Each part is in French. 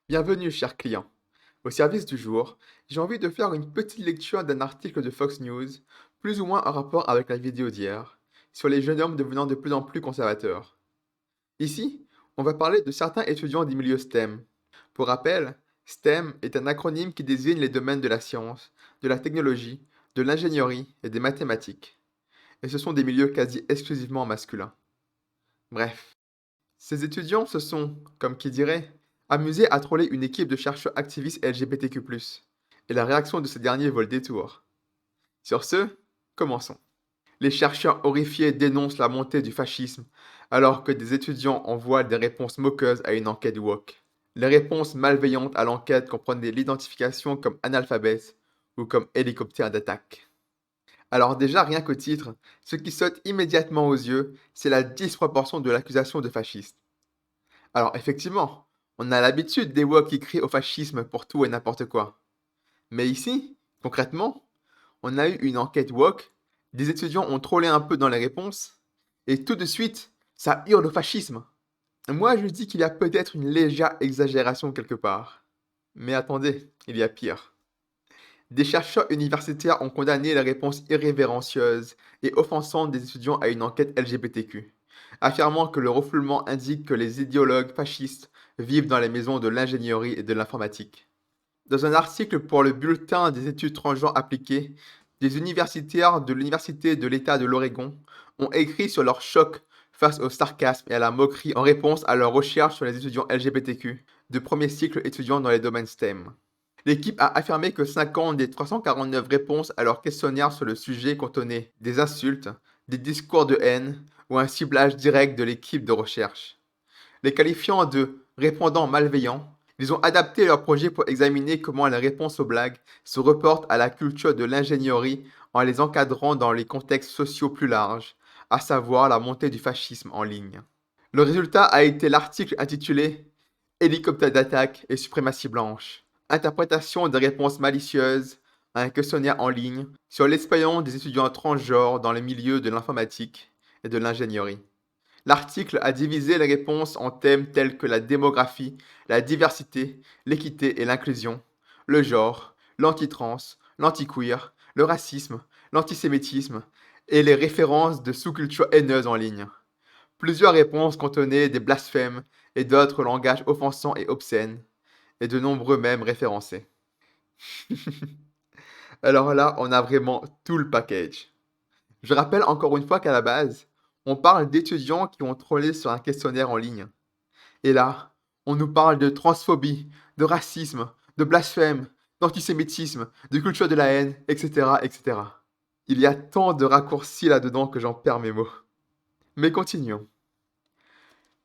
Bienvenue, chers clients. Au service du jour, j'ai envie de faire une petite lecture d'un article de Fox News, plus ou moins en rapport avec la vidéo d'hier, sur les jeunes hommes devenant de plus en plus conservateurs. Ici, on va parler de certains étudiants des milieux STEM. Pour rappel, STEM est un acronyme qui désigne les domaines de la science, de la technologie, de l'ingénierie et des mathématiques. Et ce sont des milieux quasi exclusivement masculins. Bref, ces étudiants se sont, comme qui dirait, amusés à troller une équipe de chercheurs activistes LGBTQ+. Et la réaction de ces derniers vaut le détour. Sur ce, commençons. Les chercheurs horrifiés dénoncent la montée du fascisme, alors que des étudiants envoient des réponses moqueuses à une enquête woke. Les réponses malveillantes à l'enquête comprenaient l'identification comme analphabète ou comme hélicoptère d'attaque. Alors déjà, rien qu'au titre, ce qui saute immédiatement aux yeux, c'est la disproportion de l'accusation de fasciste. Alors effectivement, on a l'habitude des woke qui crient au fascisme pour tout et n'importe quoi. Mais ici, concrètement, on a eu une enquête woke, des étudiants ont trollé un peu dans les réponses, et tout de suite, ça hurle au fascisme. Moi, je dis qu'il y a peut-être une légère exagération quelque part. Mais attendez, il y a pire. Des chercheurs universitaires ont condamné les réponses irrévérencieuses et offensantes des étudiants à une enquête LGBTQ, affirmant que le refoulement indique que les idéologues fascistes vivent dans les maisons de l'ingénierie et de l'informatique. Dans un article pour le Bulletin des études transgenres appliquées, des universitaires de l'Université de l'État de l'Oregon ont écrit sur leur choc face au sarcasme et à la moquerie en réponse à leurs recherches sur les étudiants LGBTQ de premier cycle étudiants dans les domaines STEM. L'équipe a affirmé que 50 des 349 réponses à leur questionnaire sur le sujet contenaient des insultes, des discours de haine ou un ciblage direct de l'équipe de recherche. Les qualifiant de répondants malveillants, ils ont adapté leur projet pour examiner comment les réponses aux blagues se reportent à la culture de l'ingénierie en les encadrant dans les contextes sociaux plus larges, à savoir la montée du fascisme en ligne. Le résultat a été l'article intitulé Hélicoptère d'attaque et suprématie blanche. Interprétation des réponses malicieuses à un questionnaire en ligne sur l'expérience des étudiants transgenres dans les milieux de l'informatique et de l'ingénierie. L'article a divisé les réponses en thèmes tels que la démographie, la diversité, l'équité et l'inclusion, le genre, l'antitrans, l'antiqueer, le racisme, l'antisémitisme et les références de sous-cultures haineuses en ligne. Plusieurs réponses contenaient des blasphèmes et d'autres langages offensants et obscènes, et de nombreux mèmes référencés. Alors là, on a vraiment tout le package. Je rappelle encore une fois qu'à la base, on parle d'étudiants qui ont trollé sur un questionnaire en ligne. Et là, on nous parle de transphobie, de racisme, de blasphème, d'antisémitisme, de culture de la haine, etc., etc. Il y a tant de raccourcis là-dedans que j'en perds mes mots. Mais continuons.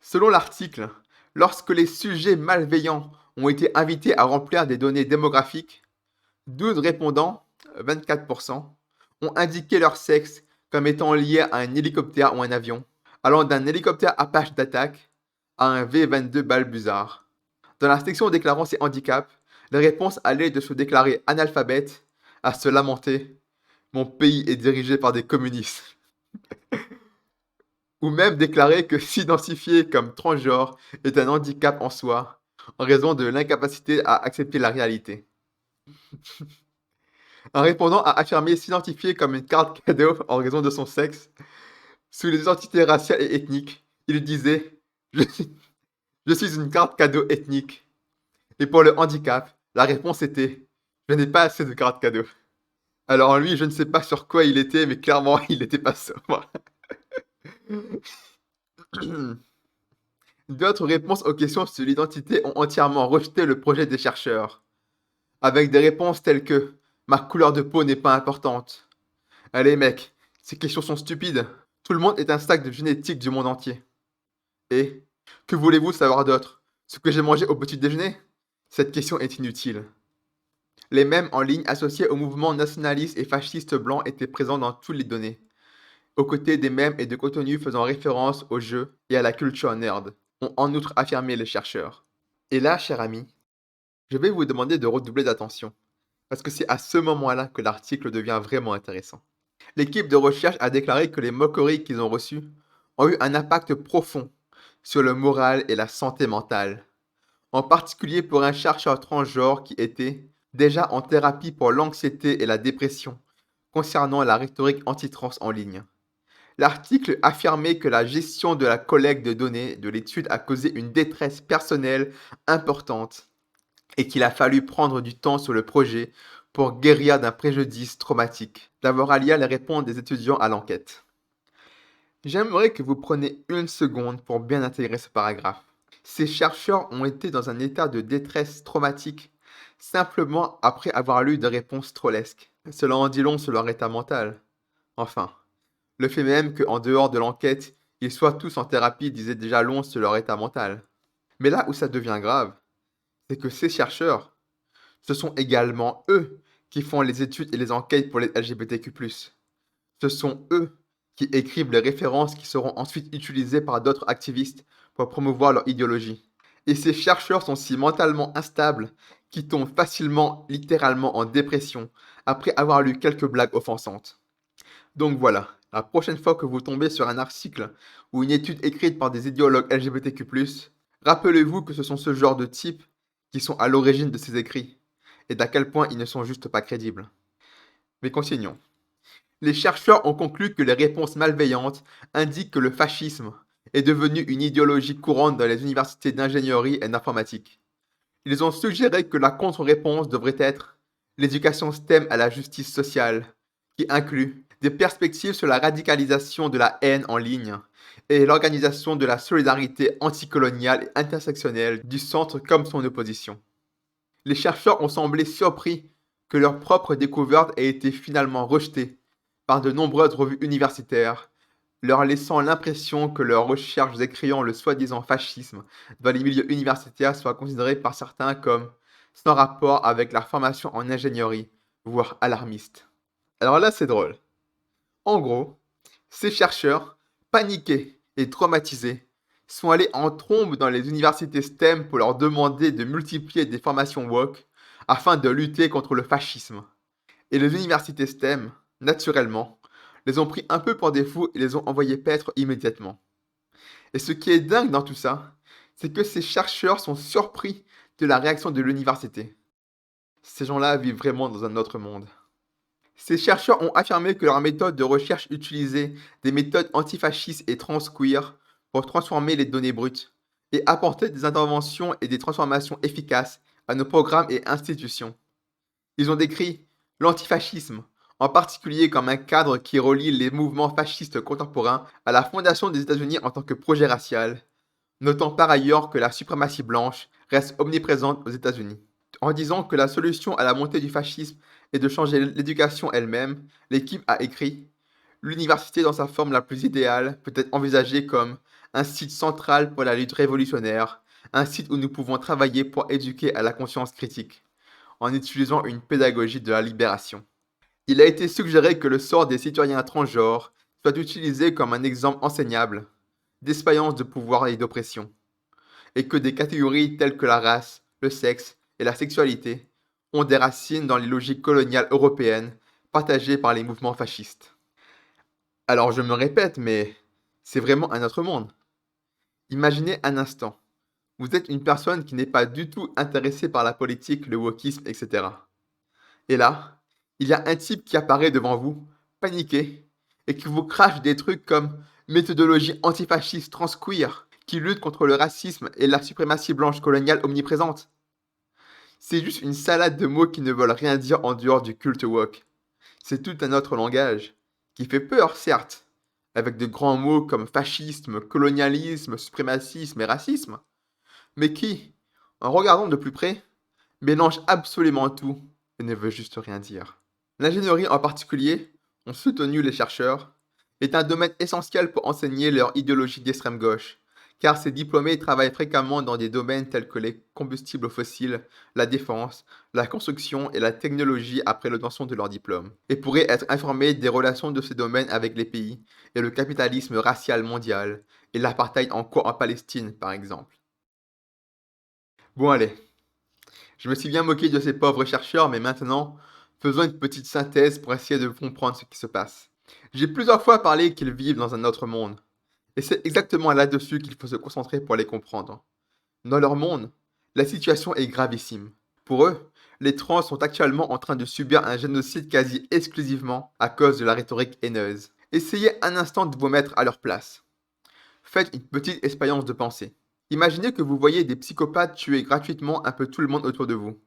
Selon l'article, lorsque les sujets malveillants ont été invités à remplir des données démographiques, 12 répondants, 24%, ont indiqué leur sexe comme étant lié à un hélicoptère ou un avion, allant d'un hélicoptère Apache d'attaque à un V-22 Balbuzard. Dans la section déclarant ses handicaps, les réponses allaient de se déclarer analphabète à se lamenter. Mon pays est dirigé par des communistes. Ou même déclarer que s'identifier comme transgenre est un handicap en soi, en raison de l'incapacité à accepter la réalité. Un répondant a affirmé s'identifier comme une carte cadeau en raison de son sexe. Sous les identités raciales et ethniques, il disait je, je suis une carte cadeau ethnique. Et pour le handicap, la réponse était je n'ai pas assez de cartes cadeaux. Alors lui, je ne sais pas sur quoi il était, mais clairement, il n'était pas sobre. D'autres réponses aux questions sur l'identité ont entièrement rejeté le projet des chercheurs, avec des réponses telles que ma couleur de peau n'est pas importante. Allez mec, ces questions sont stupides. Tout le monde est un sac de génétique du monde entier. Et que voulez-vous savoir d'autre? Ce que j'ai mangé au petit déjeuner? Cette question est inutile. Les mèmes en ligne associés au mouvement nationaliste et fasciste blanc étaient présents dans toutes les données, aux côtés des mèmes et de contenus faisant référence aux jeux et à la culture nerd, ont en outre affirmé les chercheurs. Et là, cher ami, je vais vous demander de redoubler d'attention, parce que c'est à ce moment-là que l'article devient vraiment intéressant. L'équipe de recherche a déclaré que les moqueries qu'ils ont reçues ont eu un impact profond sur le moral et la santé mentale, en particulier pour un chercheur transgenre qui était déjà en thérapie pour l'anxiété et la dépression concernant la rhétorique anti-trans en ligne. L'article affirmait que la gestion de la collecte de données de l'étude a causé une détresse personnelle importante et qu'il a fallu prendre du temps sur le projet pour guérir d'un préjudice traumatique. D'avoir à lire les réponses des étudiants à l'enquête. J'aimerais que vous preniez une seconde pour bien intégrer ce paragraphe. Ces chercheurs ont été dans un état de détresse traumatique simplement après avoir lu des réponses trollesques. Cela en dit long sur leur état mental. Enfin, le fait même qu'en dehors de l'enquête, ils soient tous en thérapie disait déjà long sur leur état mental. Mais là où ça devient grave, c'est que ces chercheurs, ce sont également eux qui font les études et les enquêtes pour les LGBTQ+. Ce sont eux qui écrivent les références qui seront ensuite utilisées par d'autres activistes pour promouvoir leur idéologie. Et ces chercheurs sont si mentalement instables qu'ils tombent facilement, littéralement en dépression après avoir lu quelques blagues offensantes. Donc voilà, la prochaine fois que vous tombez sur un article ou une étude écrite par des idéologues LGBTQ+, rappelez-vous que ce sont ce genre de types qui sont à l'origine de ces écrits, et d'à quel point ils ne sont juste pas crédibles. Mais continuons. Les chercheurs ont conclu que les réponses malveillantes indiquent que le fascisme est devenu une idéologie courante dans les universités d'ingénierie et d'informatique. Ils ont suggéré que la contre-réponse devrait être l'éducation STEM à la justice sociale, qui inclut des perspectives sur la radicalisation de la haine en ligne et l'organisation de la solidarité anticoloniale et intersectionnelle du centre comme son opposition. Les chercheurs ont semblé surpris que leur propre découverte ait été finalement rejetée par de nombreuses revues universitaires, leur laissant l'impression que leurs recherches décriant le soi-disant fascisme dans les milieux universitaires soient considérées par certains comme sans rapport avec leur formation en ingénierie, voire alarmistes. Alors là, c'est drôle. En gros, ces chercheurs, paniqués et traumatisés, sont allés en trombe dans les universités STEM pour leur demander de multiplier des formations woke afin de lutter contre le fascisme. Et les universités STEM, naturellement, les ont pris un peu pour des fous et les ont envoyés paître immédiatement. Et ce qui est dingue dans tout ça, c'est que ces chercheurs sont surpris de la réaction de l'université. Ces gens-là vivent vraiment dans un autre monde. Ces chercheurs ont affirmé que leurs méthodes de recherche utilisaient des méthodes antifascistes et transqueer pour transformer les données brutes et apporter des interventions et des transformations efficaces à nos programmes et institutions. Ils ont décrit l'antifascisme, en particulier comme un cadre qui relie les mouvements fascistes contemporains à la fondation des États-Unis en tant que projet racial, notant par ailleurs que la suprématie blanche reste omniprésente aux États-Unis. En disant que la solution à la montée du fascisme est de changer l'éducation elle-même, l'équipe a écrit: l'université dans sa forme la plus idéale peut être envisagée comme un site central pour la lutte révolutionnaire, un site où nous pouvons travailler pour éduquer à la conscience critique, en utilisant une pédagogie de la libération. Il a été suggéré que le sort des citoyens transgenres soit utilisé comme un exemple enseignable d'expérience de pouvoir et d'oppression, et que des catégories telles que la race, le sexe et la sexualité ont des racines dans les logiques coloniales européennes partagées par les mouvements fascistes. Alors je me répète, mais c'est vraiment un autre monde. Imaginez un instant, vous êtes une personne qui n'est pas du tout intéressée par la politique, le wokisme, etc. Et là, il y a un type qui apparaît devant vous, paniqué, et qui vous crache des trucs comme méthodologie antifasciste transqueer, qui lutte contre le racisme et la suprématie blanche coloniale omniprésente. C'est juste une salade de mots qui ne veulent rien dire en dehors du culte woke. C'est tout un autre langage, qui fait peur, certes, avec de grands mots comme fascisme, colonialisme, suprémacisme et racisme, mais qui, en regardant de plus près, mélange absolument tout et ne veut juste rien dire. L'ingénierie en particulier, ont soutenu les chercheurs, est un domaine essentiel pour enseigner leur idéologie d'extrême gauche, car ces diplômés travaillent fréquemment dans des domaines tels que les combustibles fossiles, la défense, la construction et la technologie après l'obtention de leur diplôme, et pourraient être informés des relations de ces domaines avec les pays et le capitalisme racial mondial, et l'apartheid en cours en Palestine par exemple. Bon allez, je me suis bien moqué de ces pauvres chercheurs, mais maintenant, faisons une petite synthèse pour essayer de comprendre ce qui se passe. J'ai plusieurs fois parlé qu'ils vivent dans un autre monde, et c'est exactement là-dessus qu'il faut se concentrer pour les comprendre. Dans leur monde, La situation est gravissime. Pour eux, les trans sont actuellement en train de subir un génocide quasi exclusivement à cause de la rhétorique haineuse. Essayez un instant de vous mettre à leur place. Faites une petite expérience de pensée. Imaginez que vous voyez des psychopathes tuer gratuitement un peu tout le monde autour de vous.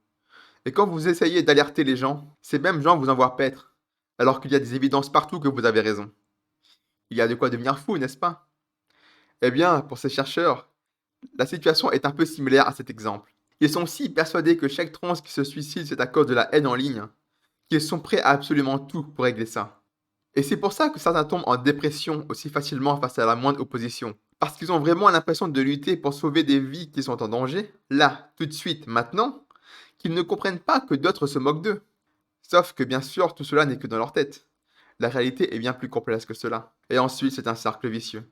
Et quand vous essayez d'alerter les gens, ces mêmes gens vous envoient paître, alors qu'il y a des évidences partout que vous avez raison. Il y a de quoi devenir fou, n'est-ce pas? Eh bien, pour ces chercheurs, la situation est un peu similaire à cet exemple. Ils sont si persuadés que chaque trans qui se suicide c'est à cause de la haine en ligne, qu'ils sont prêts à absolument tout pour régler ça. Et c'est pour ça que certains tombent en dépression aussi facilement face à la moindre opposition. Parce qu'ils ont vraiment l'impression de lutter pour sauver des vies qui sont en danger, là, tout de suite, maintenant, qu'ils ne comprennent pas que d'autres se moquent d'eux. Sauf que bien sûr, tout cela n'est que dans leur tête. La réalité est bien plus complexe que cela. Et ensuite, c'est un cercle vicieux.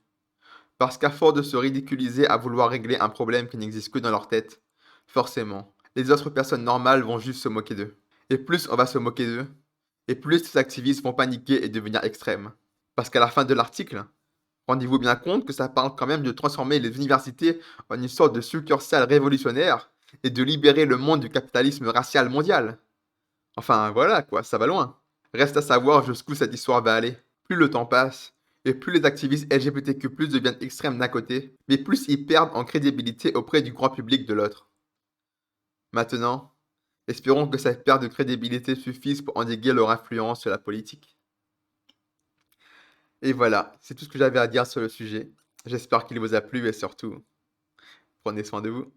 Parce qu'à force de se ridiculiser à vouloir régler un problème qui n'existe que dans leur tête, forcément, les autres personnes normales vont juste se moquer d'eux. Et plus on va se moquer d'eux, et plus ces activistes vont paniquer et devenir extrêmes. Parce qu'à la fin de l'article, rendez-vous bien compte que ça parle quand même de transformer les universités en une sorte de succursale révolutionnaire et de libérer le monde du capitalisme racial mondial. Enfin voilà quoi, ça va loin. Reste à savoir jusqu'où cette histoire va aller. Plus le temps passe, et plus les activistes LGBTQ+ deviennent extrêmes d'un côté, mais plus ils perdent en crédibilité auprès du grand public de l'autre. Maintenant, espérons que cette perte de crédibilité suffise pour endiguer leur influence sur la politique. Et voilà, c'est tout ce que j'avais à dire sur le sujet. J'espère qu'il vous a plu et surtout, prenez soin de vous.